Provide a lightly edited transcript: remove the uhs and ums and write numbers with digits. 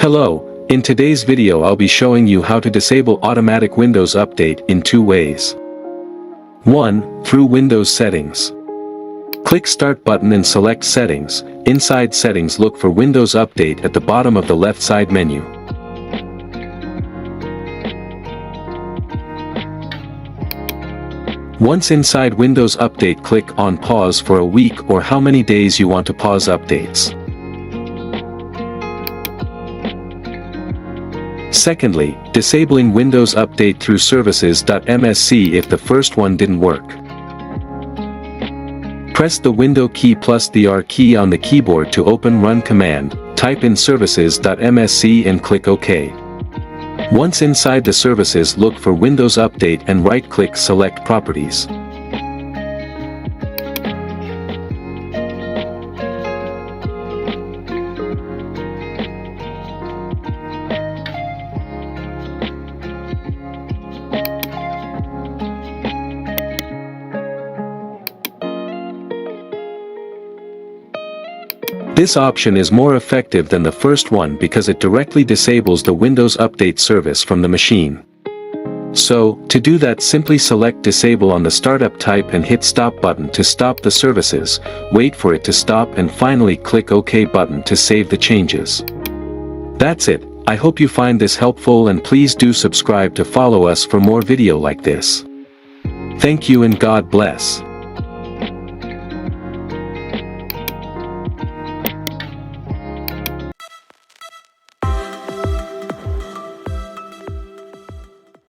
Hello, in today's video I'll be showing you how to disable automatic Windows Update in two ways. 1. Through Windows Settings. Click Start button and select Settings. Inside Settings, look for Windows Update at the bottom of the left side menu. Once inside Windows Update, click on Pause for a week or how many days you want to pause updates. Secondly, disabling Windows Update through services.msc if the first one didn't work. Press the Window key plus the R key on the keyboard to open Run command, type in services.msc and click OK. Once inside the services, look for Windows Update and right-click Select Properties. This option is more effective than the first one because it directly disables the Windows Update service from the machine. So, to do that, simply select Disable on the startup type and hit Stop button to stop the services, wait for it to stop and finally click OK button to save the changes. That's it. I hope you find this helpful and please do subscribe to follow us for more video like this. Thank you and God bless.